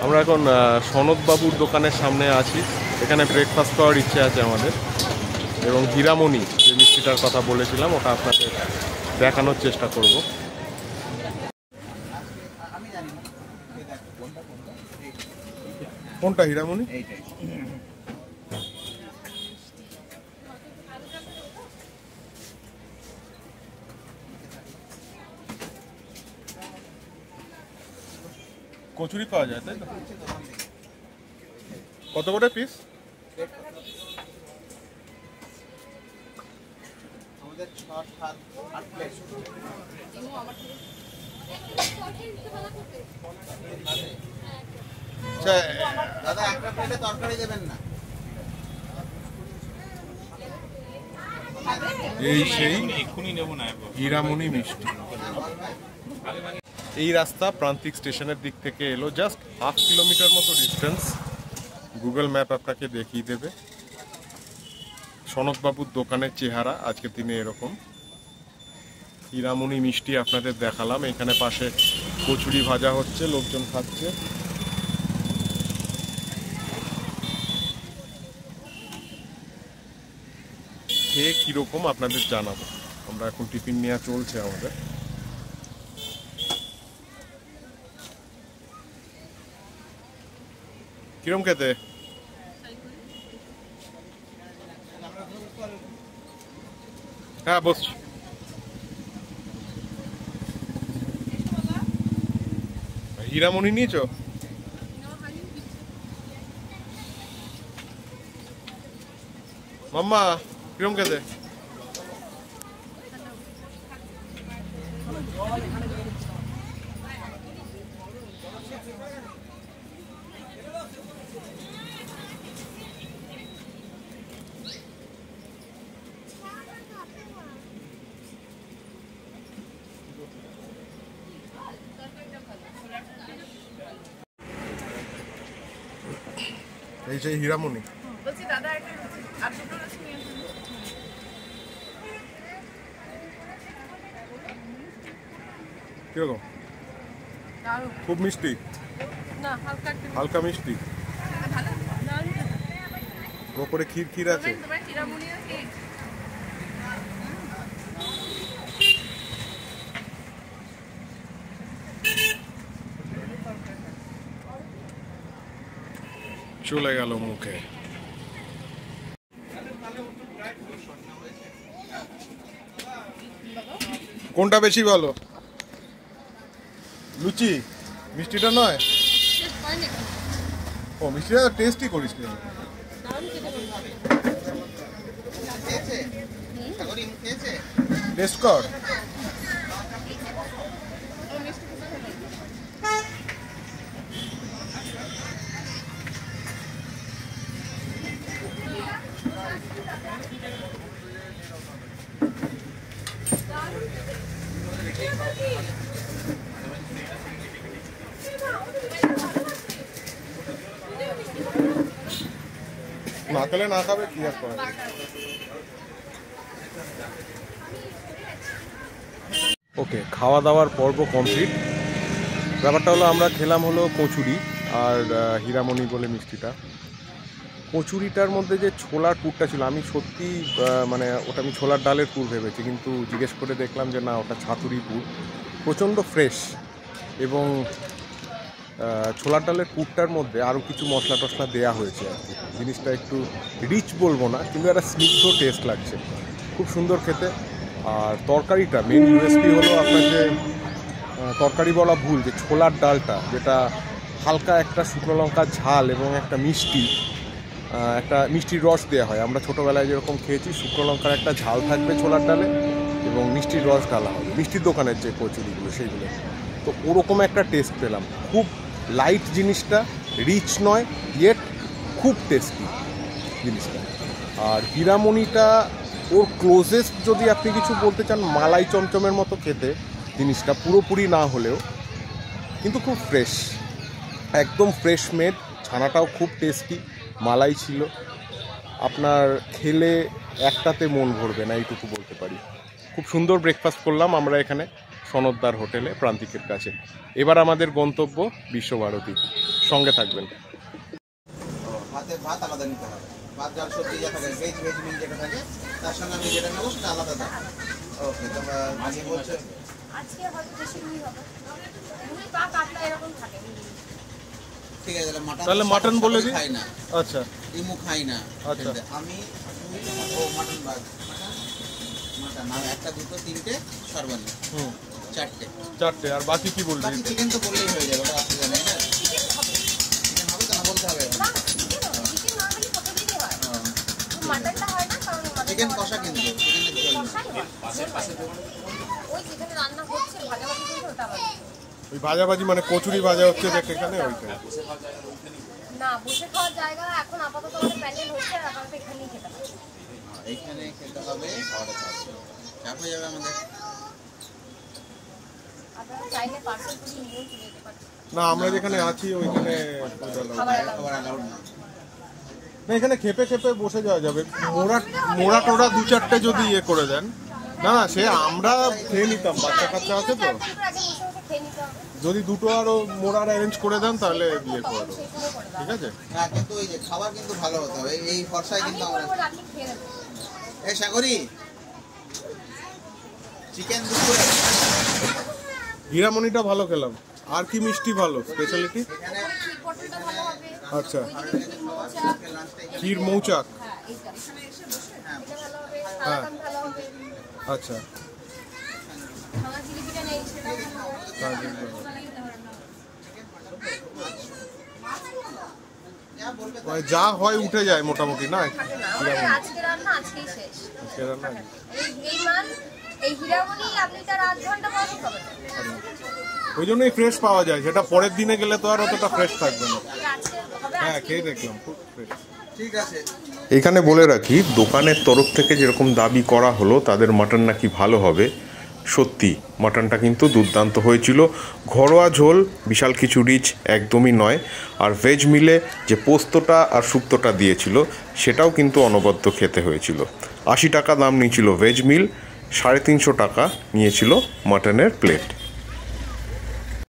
আমরা এখন সনদবাবুর দোকানের সামনে আছি। এখানে ব্রেকফাস্ট খাওয়ার ইচ্ছে আছে আমাদের, এবং হীরামণি যে মিষ্টিটার কথা বলেছিলাম ওটা আপনাদের দেখানোর চেষ্টা করব। কোনটা হীরামণি? কচুরি পাওয়া যায় তাই তো? কত করে পিস? দাদা একটা প্লেটে তরকারি দেবেন না। এই সেই হীরামণি মিষ্টি। এই রাস্তা প্রান্তিক স্টেশনের দিক থেকে এলো জাস্ট 1/2 কিলোমিটার মতো ডিস্টেন্স। গুগল ম্যাপ আপনাকে দেখিয়ে দেবে। সনদবাবুর দোকানের চেহারা আজকের দিনে এরকম। হীরামণি মিষ্টি আপনাদের দেখালাম। এখানে পাশে কচুরি ভাজা হচ্ছে, লোকজন খাচ্ছে। খেয়ে কিরকম আপনাদের জানাবো। আমরা এখন টিফিন নেওয়া চলছে আমাদের। কিরম খেতে? হ্যাঁ বসছি। হীরামণি নিয়েছ? মাম্মা কিরম খেতে? এই সেই হীরামণি। বলছি দাদা একটা আর দুটো রস নিয়ে আসুন। কিরকম? খুব মিষ্টি না, হালকা হালকা মিষ্টি। ভালো ওপরে ক্ষীর ক্ষীর আছে। তোমার হীরামণি আছে? চলে গেল মুখে। কোনটা বেশি ভালো? লুচি মিষ্টিটা নয়? ও মিষ্টিটা টেস্টই করিস নি। টেস্ট কর। না খেলে না খাবে কি আর করে। ওকে, খাওয়া দাওয়ার পর্ব কমপ্লিট। ব্যাপারটা হলো আমরা খেলাম হলো কচুরি আর হীরামণি বলে মিষ্টিটা। কচুরিটার মধ্যে যে ছোলার পুরটা ছিল, আমি সত্যি মানে ওটা আমি ছোলার ডালের পুর ভেবেছি, কিন্তু জিজ্ঞেস করে দেখলাম যে না, ওটা ছাতুরি পুর। প্রচণ্ড ফ্রেশ, এবং ছোলার ডালের পুরটার মধ্যে আরও কিছু মশলা টশলা দেওয়া হয়েছে আর কি। জিনিসটা একটু রিচ বলবো না, কিন্তু একটা স্নিগ্ধ টেস্ট লাগছে, খুব সুন্দর খেতে। আর তরকারিটা মেন ইউএসপি হলো আপনার যে তরকারি বলা ভুল, যে ছোলার ডালটা, যেটা হালকা একটা শুকনো লঙ্কা ঝাল এবং একটা মিষ্টির রস দেওয়া হয়। আমরা ছোটোবেলায় যেরকম খেয়েছি, শুকনো লঙ্কার একটা ঝাল থাকবে ছোলার ডালে এবং মিষ্টির রস ঢালা হবে, মিষ্টির দোকানের যে কচুরিগুলো সেইগুলো। তো ওরকম একটা টেস্ট পেলাম। খুব লাইট জিনিসটা, রিচ নয়, ইয়েট খুব টেস্টি জিনিসটা। আর হীরামণিটা ওর ক্লোজেস্ট যদি আপনি কিছু বলতে চান, মালাই চমচমের মতো খেতে জিনিসটা, পুরোপুরি না হলেও কিন্তু খুব ফ্রেশ, একদম ফ্রেশ মেড। ছানাটাও খুব টেস্টি, মালাই ছিল। আপনার খেলে একটাতে মন ভরবে না, এইটুকু বলতে পারি। খুব সুন্দর ব্রেকফাস্ট করলাম আমরা এখানে সনদদার হোটেলে প্রান্তিকের কাছে। এবার আমাদের গন্তব্য বিশ্বভারতী, সঙ্গে থাকবেন। ভাতের ভাত আলাদা নিতে হবে, ভাত ডাল সবজি যা থাকে ভেজ মিল যেটা থাকে তার সঙ্গে আমি যেটা নেবো সেটা আলাদা দাম। ওকে, তো আজকে বলছে আজকে হয়তো বেশি রুই হবে, রুই বা কাতলা এরকম থাকে। ঠিক আছে, তাহলে মাটন বলে দিই। খাই না, আচ্ছা ইমু খাই না। আচ্ছা। আমি ও মাটন বাদ, মাটন আর একটা দুটো তিনটে সর্বনিম্ন চারটে। আর বাকি কি বলবি? বাকি চিকেন তো বললেই হয়ে যাবে, ওটা অসুবিধা নেই না। চিকেন হবে তো না বলতে হবে? চিকেন নরমালি প্রতিদিনই হয়, মাটনটা হয় না, কারণ চিকেন কষা কিন্তু ওই যেখানে রান্না হচ্ছে ভাজাভাজি কিন্তু ওটা আবার ওই ভাজাভাজি মানে কচুরি ভাজা হচ্ছে দেখ এখানে, ওইটা না বসে খাওয়ার জায়গা এখন আপাতত আমাদের প্যান্ডেল হচ্ছে, আর আপাতত এখানেই খেতে হবে। এইখানে খেতে হবে, খাওয়াটা চাপ হয়ে যাবে আমাদের। আপনারা চাইলে পার্সেল করে নিয়েও চলে যেতে পারেন। না, আমরা যেখানে আছি ওইখানে খাবার অ্যালাউড না। না, এখানে খেপে খেপে বসে যাওয়া যাবে। মোড়া টোড়া দু চারটে যদি ইয়ে করে দেন, না সে আমরা খেয়ে নিতাম, বাচ্চা কাচ্চা আছে তো, যদি দুটো আরো মোড়ার অ্যারেঞ্জ করে দেন তাহলে বিয়ে করে দেবো, ঠিক আছে? হ্যাঁ, কিন্তু এই যে খাবার কিন্তু ভালো হতে হবে, এই ফর্সায় কিন্তু আমরা। এই সাগরি চিকেন দুপুরে হীরামণিটা ভালো খেলাম। আর কি মিষ্টি ভালো স্পেশালিটি? এখানে আচ্ছা, ক্ষীর মৌচাক। হ্যাঁ আচ্ছা, মানে যা হয় উঠে যায় মোটামুটি, না? আজকে রান্না আজকেই শেষ। রান্না এই মান এই হীরামণি আপনি তার 8 ঘন্টা পরে খাবেন, ওই জন্যই ফ্রেশ পাওয়া যায়, সেটা পরের দিনে গেলে তো আর অতটা ফ্রেশ থাকবে না। আজকে হবে। হ্যাঁ, খেয়ে দেখলাম, খুব ফ্রেশ। ঠিক আছে। এখানে বলে রাখি, দোকানের তরফ থেকে যেরকম দাবি করা হলো তাদের মাটন নাকি ভালো হবে, সত্যি মাটনটা কিন্তু দুর্দান্ত হয়েছিল। ঘরোয়া ঝোল, বিশাল কিছু রিচ একদমই নয়। আর ভেজ মিলে যে পোস্তটা আর শুক্তোটা দিয়েছিল সেটাও কিন্তু অনবদ্য খেতে হয়েছিল। 80 টাকা দাম নিয়েছিল ভেজ মিল, 350 টাকা নিয়েছিল মাটনের প্লেট।